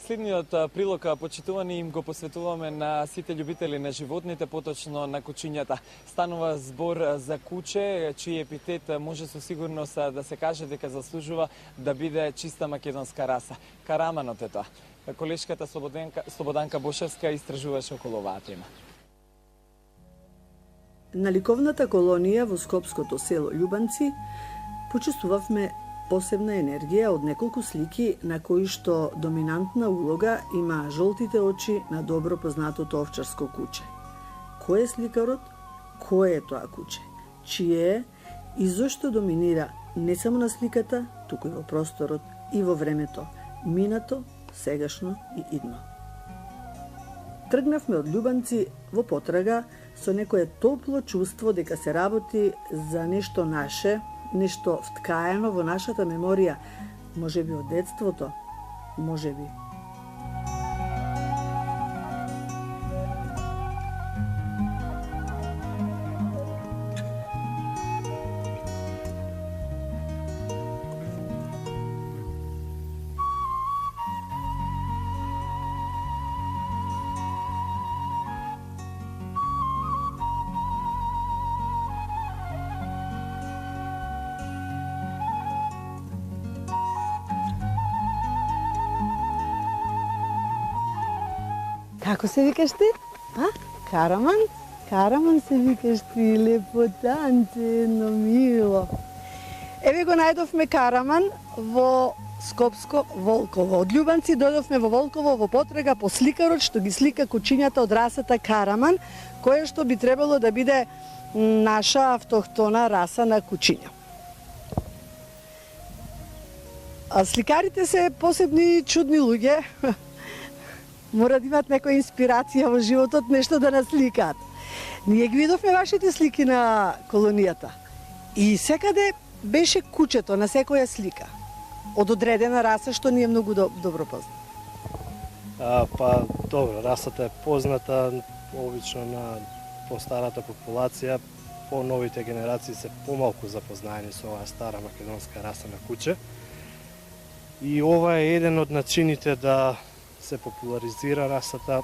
Следниот прилог, почитувани, им го посветуваме на сите љубители на животните, поточно на кучињата. Станува збор за куче, чиј епитет може со сигурност да се каже дека заслужува да биде чиста македонска раса. Караманот е тоа. Колешката Слободанка Бошевска истражуваше околу оваа тема. На ликовната колонија во скопското село Љубанци почувствувавме посебна енергија од неколку слики на кои што доминантна улога има жолтите очи на добро познатото овчарско куче. Кој е сликарот? Кој е тоа куче? Чие е и зошто доминира не само на сликата, туку и во просторот и во времето, минато, сегашно и идно. Тргнавме од Љубанци во потрага со некое топло чувство дека се работи за нешто наше, нешто вткаено во нашата меморија, можеби од детството, можеби. Како се викаш ти? Караман? Караман се викаш ти, лепотанче, но мило. Еве го најдовме Караман во Скопско Волково. Од Љубанци дојдовме во Волково во потрага по сликарот што ги слика кучињата од расата Караман, која што би требало да биде наша автохтона раса на кучиња. А сликарите се посебни чудни луѓе. Мора да имат некоја инспирација во животот, нешто да насликаат. Ние ги видовме вашите слики на колонијата. И секаде беше кучето на секоја слика. Од одредена раса што ни е многу добро позната. Добро, расата е позната обично на постарата популација, по-новите генерации се помалку запознаени со оваа стара македонска раса на куче. И ова е еден од начините да се популаризира расата,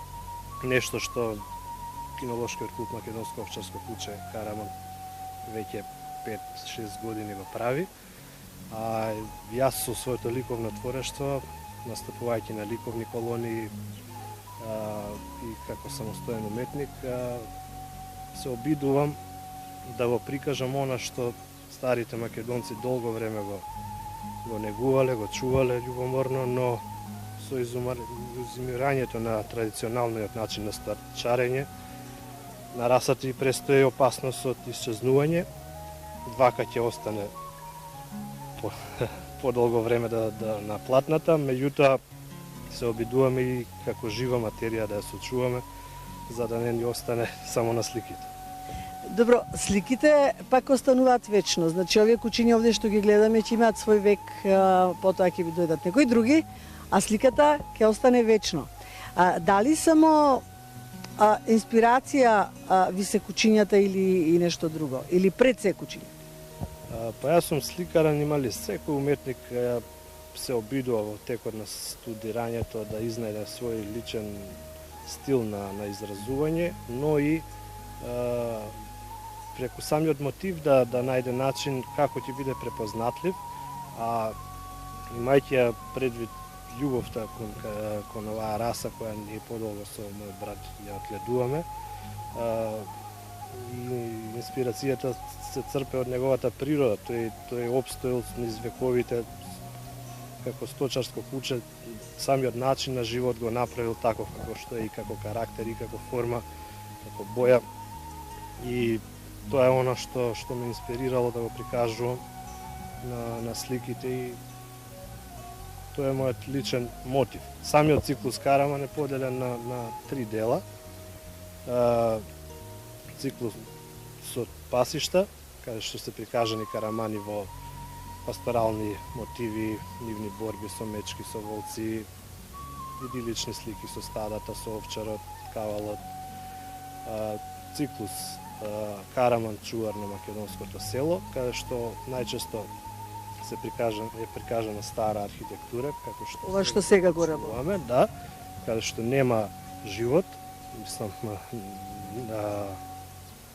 нешто што кинолошкиот клуб Македонско овчарско куче Караман веќе 5-6 години го прави. А јас со своето ликовно творештво, настапувајќи на ликовни колонии и како самостоен уметник, се обидувам да го прикажам она што старите македонци долго време го негувале, го чувале љубоморно, но со изумирањето на традиционалниот начин на стачарење на расата и престои опасност од исчезнување. Вака ќе остане подолго време на платната, меѓутоа се обидуваме и како жива материја да ја сочуваме, за да не ни остане само на сликите. Добро, сликите пак остануваат вечно, значи овие кучиња овде што ги гледаме ќе имаат свој век, потоа ќе ви дојдат некои други, а сликата ќе остане вечно. Дали само инспирација ви се кучињата или и нешто друго? Или пред се кучиња? Јас сум сликарен, имали секој уметник се обидува во текот на студирањето да изнајде свој личен стил на изразување, но и преку самиот мотив да најде начин како ќе биде препознатлив, а имајќи предвид љубовта кон оваа раса која ние подолго со мојот брат ја отледуваме. Инспирацијата се црпе од неговата природа, тој опстоил низ вековите како сточарско куче, самиот начин на живот го направил таков како што е и како карактер и како форма, како боја. И тоа е она што ме инспирирало да го прикажувам на сликите и тоа е мојот личен мотив. Самиот циклус Караман е поделен на 3 дела. Циклус со пасишта, каде што се прикажани карамани во пасторални мотиви, нивни борби со мечки, со волци, идилични слики со стадата, со овчарот, кавалот. Циклус Караман чувар на македонското село, каде што најчесто е прикажана стара архитектура, како што Ова што сега го работи. зборуваме, да, каде што нема живот, мислам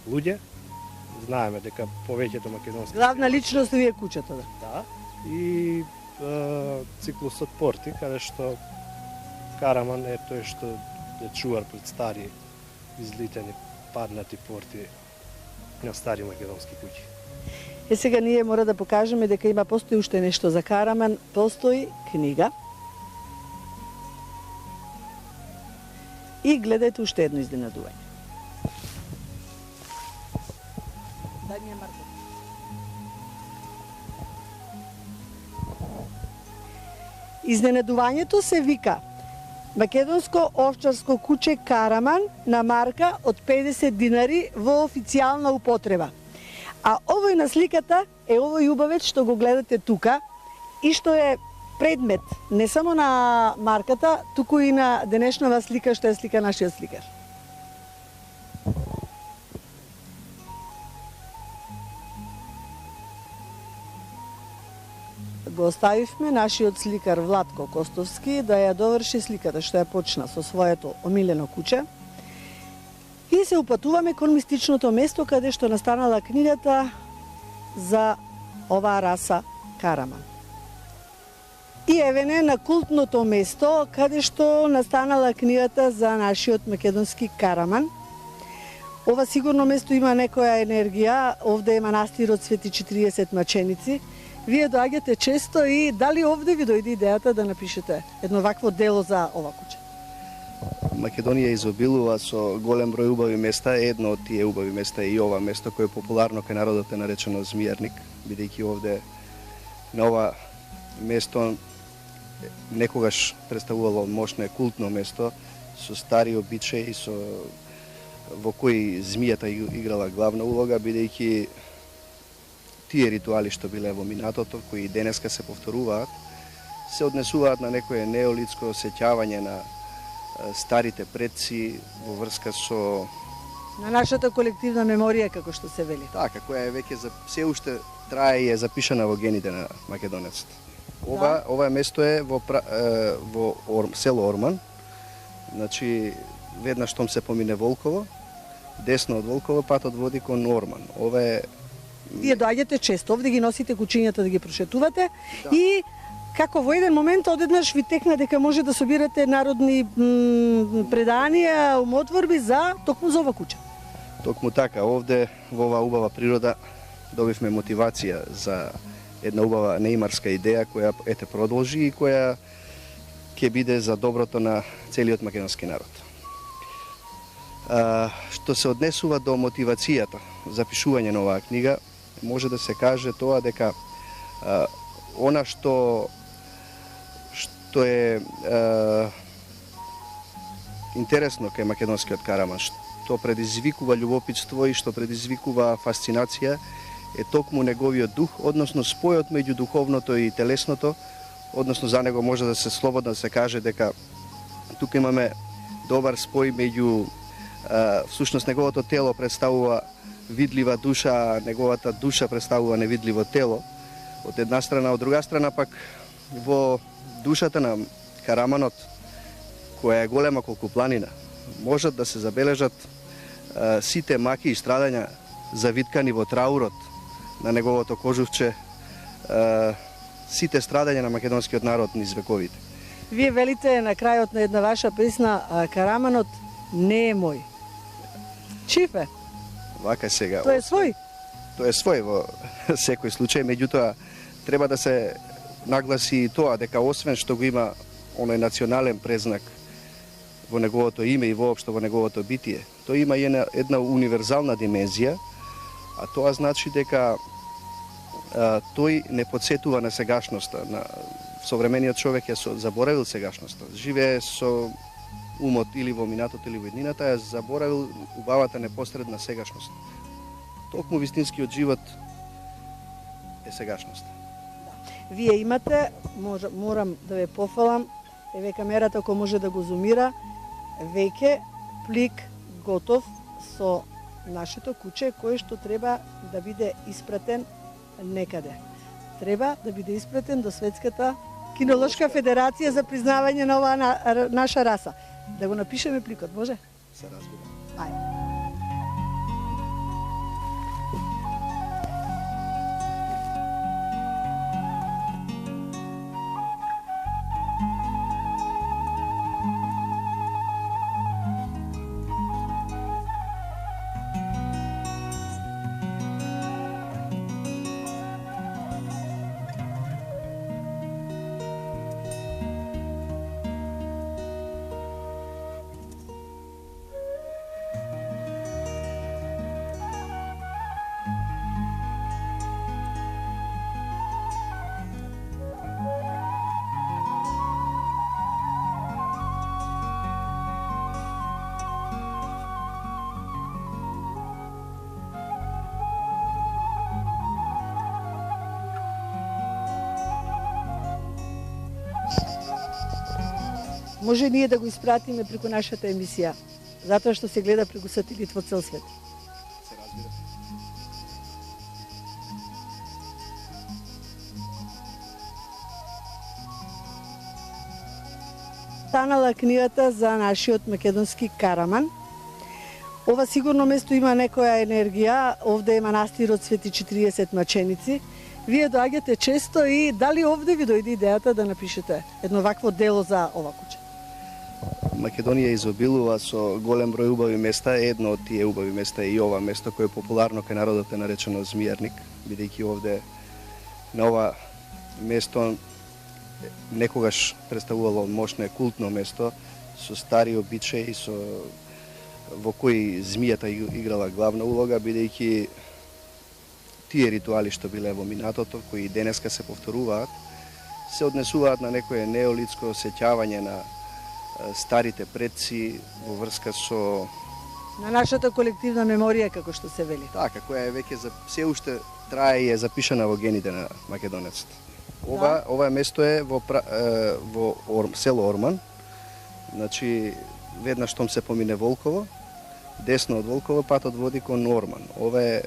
луѓе. Знаеме дека повеќето македонски Главна личност ви е куќето, да. да, и циклусот порти, каде што Караман е тој што е чувар пред стари излитени паднати порти на стари македонски куќи. Сега ние мора да покажеме дека постои уште нешто за Караман, постои книга. И гледајте уште едно изненадување. Дај ми ја Марко. Изненадувањето се вика Македонско овчарско куќе Караман на марка од 50 динари во официјална употреба. А овој на сликата е овој убавец што го гледате тука и што е предмет не само на марката, туку и на денешнава слика што е слика нашиот сликар. Го оставивме нашиот сликар Владко Костовски да ја доврши сликата што ја почна со своето омилено куќе. И се упатуваме кон мистичното место каде што настанала книгата за оваа раса Караман. И евене на култното место каде што настанала книгата за нашиот македонски Караман. Ова сигурно место има некоја енергија, овде е манастирот Свети 40 маченици. Вие доаѓате често и дали овде ви дојде идејата да напишете едно вакво дело за ова куќе? Македонија изобилува со голем број убави места. Едно од тие убави места е и ова место кое е популарно кај народот е наречено Змијарник, бидејќи овде на ова место некогаш представувало мощно култно место со стари обичаи во кои змијата играла главна улога, бидејќи тие ритуали што биле во минатото, кои денеска се повторуваат, се однесуваат на некое неолитско сеќавање на старите предци во врска со На нашата колективна меморија, како што се вели. така, која е веќе се уште трае и е запишана во гените на македонецот. Ова место е во село Орман. Значи, веднаш штом се помине Волково, десно од Волково патот води кон Орман. Ова е Вие доаѓате често, овде ги носите кучињата да ги прошетувате и како во еден момент одеднаш ви текна дека може да собирате народни преданија, умотворби за токму за ова куќе. токму така, овде во оваа убава природа добивме мотивација за една убава неимарска идеја која ете продолжи и која ќе биде за доброто на целиот македонски народ. Што се однесува до мотивацијата за пишување на оваа книга, може да се каже тоа дека она што е интересно кај македонскиот Караман, што предизвикува љубопитство и што предизвикува фасцинација, е токму неговиот дух, односно спојот меѓу духовното и телесното, односно за него може да се слободно да се каже дека тука имаме добар спој меѓу всушност неговото тело представува видлива душа, а неговата душа представува невидливо тело. Од една страна, од друга страна пак во душата на Караманот, која е голема колку планина, можат да се забележат сите маки и страдања завиткани во траурот на неговото кожувче, сите страдања на македонскиот народ низ вековите. Вие велите на крајот на една ваша песна Караманот не е мој. Чиф е? Вака сега. Тој е свој? Тој е свој во секој случај, меѓутоа треба да се нагласи и тоа дека освен што го има оној национален презнак во неговото име и воопшто во неговото битие, тој има и една универзална димензија, а тоа значи дека тој не подсетува на сегашноста. Современиот човек ја заборавил сегашноста. Живее со умот или во минатото или во иднината, ја заборавил убавата непосредна сегашност. Токму вистинскиот живот е сегашност. Вие имате, морам да ве пофалам, еве камерата ако може да го зумира, веќе плик готов со нашето куќе кој што треба да биде испратен некаде. треба да биде испратен до Светската кинолошка федерација за признавање на оваа наша раса. Да го напишеме пликот, може? Се разбира. Ајде. Може ние да го испратиме преку нашата емисија, затоа што се гледа преку сателит во цел свет. Се разбира. Станала книгата за нашиот македонски Караман. Ова сигурно место има некоја енергија, овде е манастирот Свети 40 маченици. Вие доаѓате често и дали овде ви дојде идејата да напишете едно вакво дело за ова куќа? Македонија изобилува со голем број убави места. Едно од тие убави места е и ова место кое е популарно кај народот е наречено Змијарник, бидејќи овде на ова место некогаш представувало мощно и култно место со стари обичаи, во кои змијата играла главна улога, бидејќи тие ритуали што биле во минатото, кои и денеска се повторуваат, се однесуваат на некое неолитско сеќавање на старите предци во врска со На нашата колективна меморија, како што се вели. така, која е веќе се уште трае и е запишана во гените на македонецот. Ова место е во село Орман. Значи, веднаш штом се помине Волково, десно од Волково патот води кон Орман. Ова е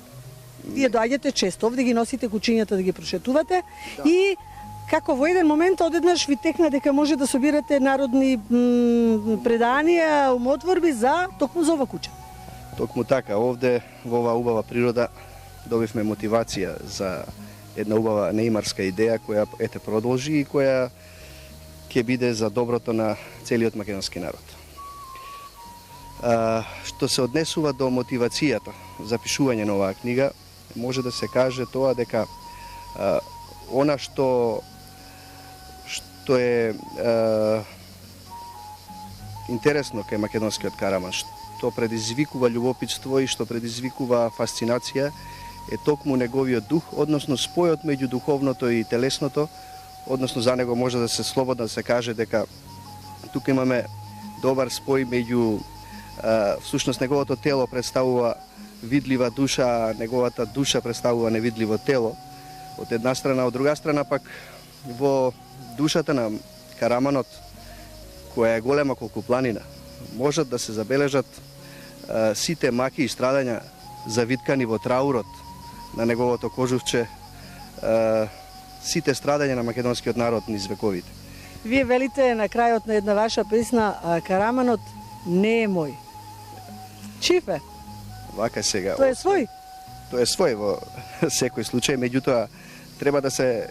Вие доаѓате често, овде ги носите кучињата да ги прошетувате и како во еден момент одеднаш ви текна дека може да собирате народни преданија, умотворби за токму за ова куќа. токму така, овде во оваа убава природа добивме мотивација за една убава неимарска идеја која ете продолжи и која ќе биде за доброто на целиот македонски народ. Што се однесува до мотивацијата за пишување на оваа книга, може да се каже тоа дека она што е интересно кај македонскиот Караман, што предизвикува љубопитство и што предизвикува фасцинација, е токму неговиот дух, односно спојот меѓу духовното и телесното, односно за него може да се слободно да се каже дека тука имаме добар спој меѓу всушност неговото тело представува видлива душа, а неговата душа представува невидливо тело. Од една страна, од друга страна пак во душата на Караманот, која е голема колку планина, можат да се забележат сите маки и страдања завиткани во траурот на неговото кожувче, сите страдања на македонскиот народ низ вековите. Вие велите на крајот на една ваша песна, Караманот не е мој. Чиф е? Вака сега. Тој е свој? Тој е свој во секој случај, меѓутоа треба да се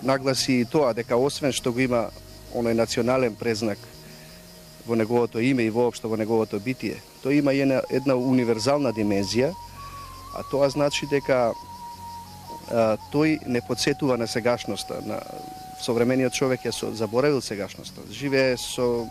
нагласи и тоа дека освен што го има оној национален презнак во неговото име и воопшто во неговото битие, тој има и една универзална димензија, а тоа значи дека тој не подсетува на сегашноста, на современиот човек ја заборавил сегашноста, живее со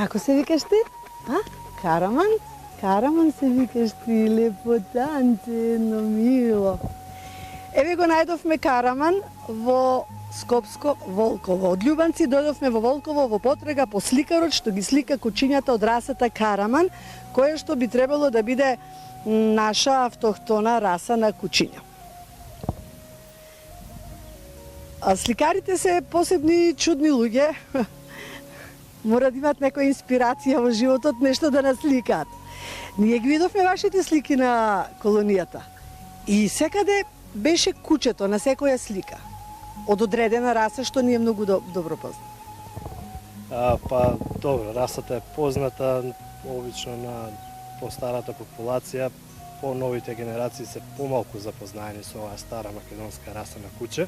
Како се викаш ти? Караман? Караман се викаш ти, лепотанче, едно мило. Еве го најдовме Караман во Скопско, Волково. Од Љубанци дојдовме во Волково во потрага по сликарот што ги слика кучињата од расата Караман, која што би требало да биде наша автохтона раса на кучиња. А сликарите се посебни чудни луѓе. Мора да имат некоја инспирација во животот, нешто да насликаат. Ние ги видовме вашите слики на колонијата и секаде беше кучето на секоја слика од одредена раса што ни е многу добро позната. Па добро, расата е позната обично на постарата популација, по-новите генерации се помалку запознаени со оваа стара македонска раса на куче.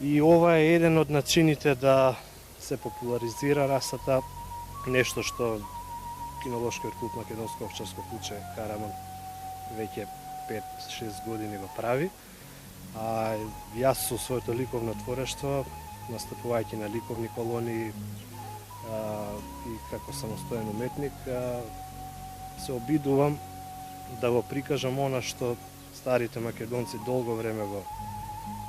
И ова е еден од начините да се популаризира расата, нешто што кинолошкиот клуб Македонско овчарско куче Караман веќе 5-6 години го прави. А јас со своето ликовно творештво, настапувајќи на ликовни колонии и како самостоен уметник, се обидувам да го прикажам она што старите македонци долго време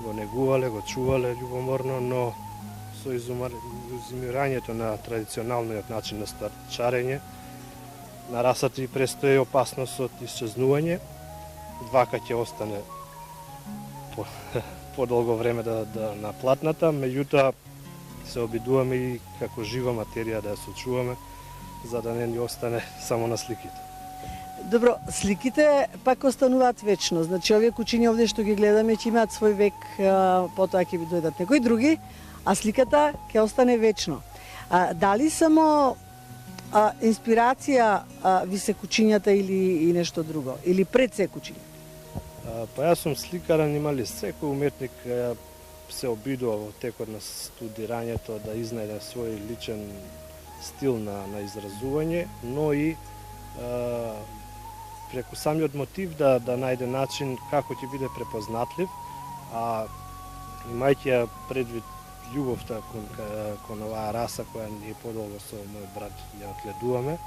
го негувале, го чувале љубоморно, но со изумирањето на традиционалниот начин на стачарење на расата и престои опасност од исчезнување. Двака ќе остане подолго време да на платната, меѓутоа се обидуваме и како жива материја да ја сочуваме, за да не ни остане само на сликите. Добро, сликите пак остануваат вечно. Значи, овие кучиња овде што ги гледаме ќе имаат свој век, потоа ќе ви дојдат некои други, а сликата ќе остане вечно. Дали само инспирација ви се кучињата или нешто друго? Или пред се кучиња? Па јас сум сликарен, имали секој уметник се обидува во текот на студирањето да изнајде свој личен стил на изразување, но и преку самиот мотив да најде начин како ќе биде препознатлив, а имајќи ја предвид љубовта кон оваа раса која ние подолго со мојот брат ја отледуваме.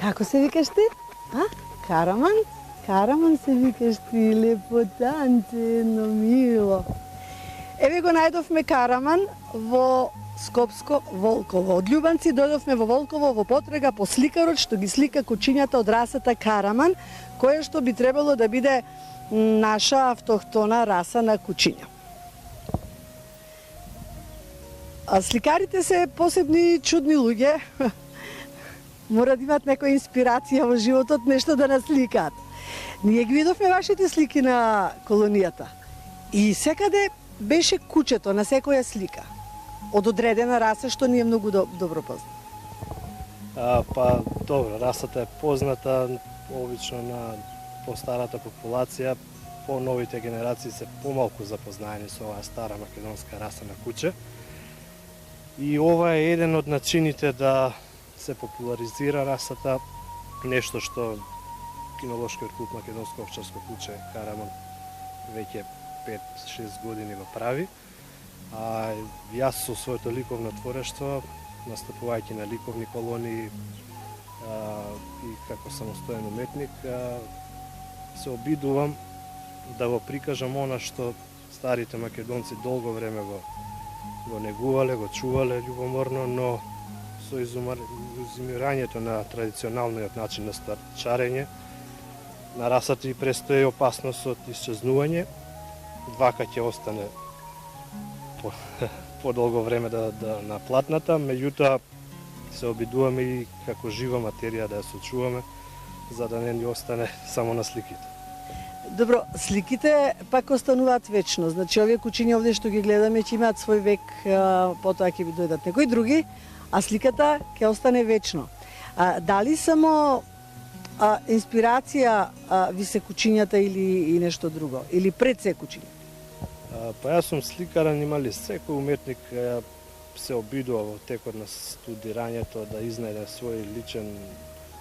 Како се викаш ти? Караман? Караман се викаш ти, лепотанче, но мило. Еве го најдовме Караман во Скопско, Волково. Од Љубанци дојдовме во Волково во потрага по сликарот што ги слика кучињата од расата Караман, која што би требало да биде наша автохтона раса на кучиња. А сликарите се посебни чудни луѓе. Мора да имат некоја инспирација во животот, нешто да насликаат. Ние ги видовме вашите слики на колонијата и секаде беше кучето на секоја слика од одредена раса што ни е многу добро позната. Па добро, расата е позната обично на постарата популација, по-новите генерации се помалку запознаени со оваа стара македонска раса на куче. И ова е еден од начините да се популаризира расата, нешто што кинолошкиот клуб Македонско овчарско куче Караман веќе 5-6 години го прави. А јас со своето ликовно творештво, настапувајќи на ликовни колонии и како самостоен уметник, се обидувам да го прикажам она што старите македонци долго време го негувале, го чувале љубоморно, но со изумирањето на традиционалниот начин на стачарење на расата и престои опасност од исчезнување. Двака ќе остане подолго време да на платната, меѓутоа се обидуваме и како жива материја да ја сочуваме, за да не ни остане само на сликите. Добро, сликите пак остануваат вечно. Значи, овие кучиња овде што ги гледаме ќе имаат свој век, потоа ќе ви дојдат некои други, а сликата ќе остане вечно. Дали само инспирација ви се кучињата или нешто друго? Или пред се кучиња? Па јас сум сликарен, имали секој уметник се обидува во текот на студирањето да изнајде свој личен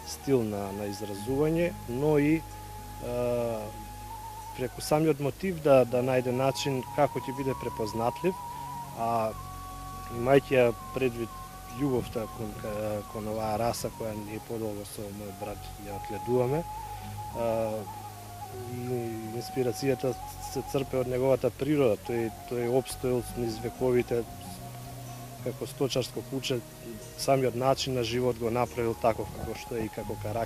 стил на изразување, но и преку самиот мотив да најде начин како ќе биде препознатлив, а имајќи ја предвид љубовта кон оваа раса која ние подолго со мојот брат ја отледуваме. И инспирацијата се црпе од неговата природа. Тој опстоил низ вековите како сточарско куче, самиот начин на живот го направил таков како што е и како карактер.